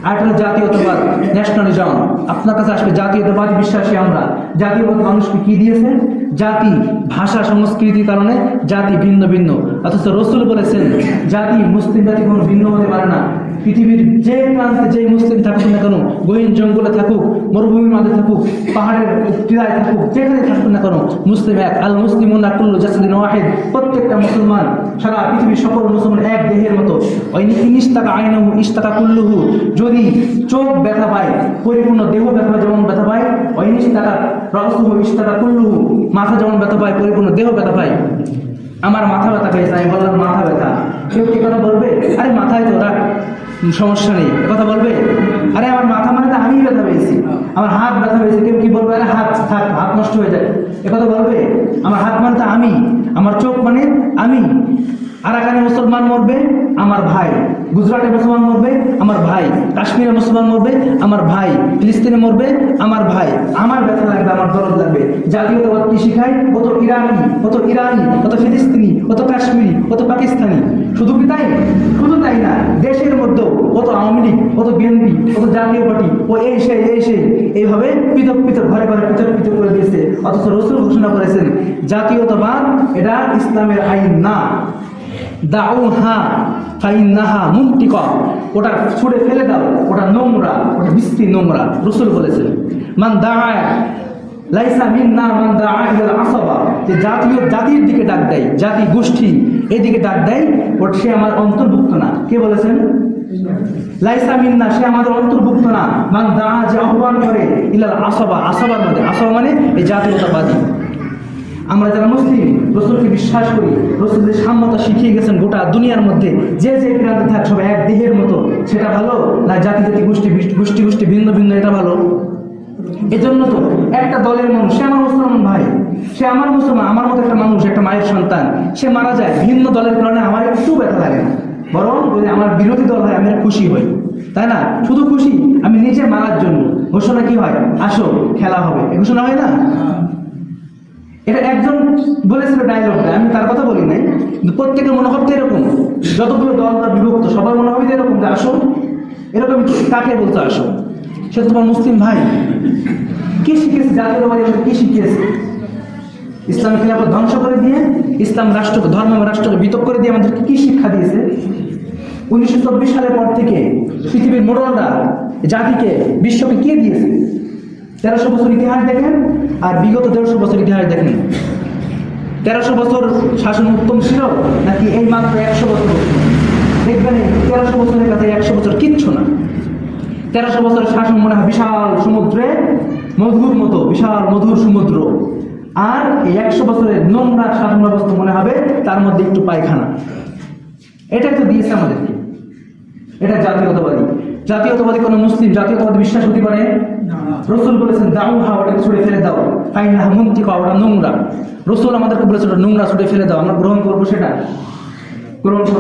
আর একটা হলো জাতীয়তাবাদ, ন্যাশনালিজম। আপনার কাছে আসবে জাতীয়তাবাদ বিশ্বাসী আমরা। জাতীয়বাদ মানুষকে কি দিয়েছে? জাতি, ভাষা, সংস্কৃতির কারণে জাতি ভিন্ন ভিন্ন, অথচ রসুল বলেছেন জাতি, মুসলিম জাতি কোনো ভিন্ন হতে পারে না। পৃথিবীর যে প্রান্তে যেই মুসলিম থাকুক না কেন, গহীন জঙ্গলে থাকুক, মরুভূমির মাঝে থাকুক, পাহাড়ের টিলায় থাকুক, যেখানে থাকুক না কেন, মুসলিম এক। আল মুসলিমুন কুল্লু জাসাদিন ওয়াহিদ, প্রত্যেকটা মুসলমান, সারা পৃথিবীর সকল মুসলমান এক দেহের মতো। ওই ইনিস্তাকা আইনাহু ইস্তাকা কুল্লুহু, যদি চোখ ব্যথা পায়, পরিপূর্ণ দেহ ব্যথা যেমন ব্যথা পায়, ওই ইনিস্তাকা রাসুহু ইস্তাকা কুল্লুহু, মাথা যেমন ব্যথা পায়, পরিপূর্ণ দেহ ব্যথা পায়। আমার মাথা ব্যথা পেয়েছে, আমি বললাম মাথা ব্যথা। কেউ কি কথা বলবে? আরে মাথায় তো রাখ, সমস্যা নেই, কথা বলবে? আরে আমার মাথা মানে তো আমি ব্যথা পেয়েছি। আমার হাত ব্যথা পেয়েছে, কেউ কি বলবে? আরে হাত থাক, হাত নষ্ট হয়ে যায়, কথা বলবে? আমার হাত মানে তো আমি, আমার চোখ মানে আমি। আরাকানে মুসলমান মরবে, আমার ভাই। গুজরাটে মুসলমান মরবে, আমার ভাই। কাশ্মীরে মুসলমান মরবে, আমার ভাই। ফিলিস্তিনে মরবে, আমার ভাই। আমার ব্যথা লাগবে, আমার দরদ লাগবে। জাতীয়তাবাদ কি শিখায়? কত ইরানি, কত ফিলিস্তিনি, কত কাশ্মীরি, কত পাকিস্তানি। শুধু কি তাই? শুধু তাই না, দেশের মধ্যেও কত আওয়ামী লীগ, কত বিএনপি, কত জাতীয় পার্টি, ও এই সেই এইভাবে পৃথক পৃথক, ঘরে ঘরে পৃথক করে দিয়েছে। অথচ রসুল ঘোষণা করেছেন জাতীয়তাবাদ এটা ইসলামের আইন না। দাউহা ফাইন্নাহা মুনতিকা, ওটা ছুঁড়ে ফেলে দাও, ওটা নোংরা, ওটা বিশ্রী নোংরা, রসুল বলেছেন। মান দাআ লাইসা মিন্না মান দাআ ইলাল আসবা, যে জাতির দিকে ডাক দেয়, জাতি গোষ্ঠী এদিকে ডাক দেয়, ওটা সে আমার অন্তর্ভুক্ত না। কে বলেছেন? লাইসা মিন্না, সে আমাদের অন্তর্ভুক্ত না। মান দাআ, যে আহ্বান করে, ইলাল আসবা, আসবার মধ্যে, আসবা মানে এই জাতীয়তাবাদী। আমরা যারা মুসলিম, রসুলকে বিশ্বাস করি, রসুলের সাম্যতা শিখিয়ে গেছেন গোটা দুনিয়ার মধ্যে, যে যে প্রান্তে থাক সবাই এক দেহের মতো, সেটা ভালো না জাতি গোষ্ঠী ভিন্ন ভিন্ন, এটা ভালো? এজন্য তো একটা দলের মানুষ, সে আমার মুসলমান ভাই, সে আমার মুসলমান, আমার মতো একটা মানুষ, একটা মায়ের সন্তান, সে মারা যায়, ভিন্ন দলের কারণে আমার একটু ব্যথা লাগে না, বরং যদি আমার বিরোধী দল হয় আমি খুশি হই, তাই না? শুধু খুশি, আমি নিজে মারার জন্য ঘোষণা কি হয়? আসো খেলা হবে, এ ঘোষণা হয় না? এটা একজন বলেছিল ডায়লগটা, আমি তার কথা বলি নাই, কিন্তু প্রত্যেকের মনোভাব তো এরকম। যতগুলো দল বা বিভক্ত, সবার মনোভাব এরকম যে আসো, এরকম কাকে বলতো আসো? সে তোমার মুসলিম ভাই। কি শিখেছে জাতীয়তাবাদী? কি শিখিয়েছে? ইসলাম খিলাফত ধ্বংস করে দিয়ে, ইসলাম রাষ্ট্রকে, ধর্ম রাষ্ট্রকে বিতর্ক করে দিয়ে আমাদেরকে কি শিক্ষা দিয়েছে? 1924 সালের পর থেকে পৃথিবীর মোড়লরা জাতিকে, বিশ্বকে কে দিয়েছে? 1300 বছর ইতিহাস দেখেন, আর বিগত 150 বছর ইতিহাস দেখেন। 1300 বছর শাসন উত্তম ছিল নাকি এই মাত্র 100 বছর? দেখবেন 1300 বছরের কাছে 100 বছর কিচ্ছু না। 1300 বছরের শাসন মনে হয় বিশাল সমুদ্রে মধুর মতো, বিশাল মধুর সমুদ্র। আর এই 100 বছরের নোংরা শাসন ব্যবস্থা মনে হবে তার মধ্যে একটু পায়খানা। এটা তো দিয়েছে আমাদেরকে। এটা জাতীয়তাবাদী কোন মুসলিম জাতীয়তাবাদী বিশ্বাস হতে পারে? রসুল বলেছেন দাউহা, ওটাকে ছুড়ে ফেলে দাও। ফাইন্নাহা মুনতিকা, ওটা নোংরা। রসুল আমাদেরকে বলেছে ওটা নোংরা, ছুড়ে ফেলে দাও। আমরা গ্রহণ করবো? সেটা গ্রহণ করবো?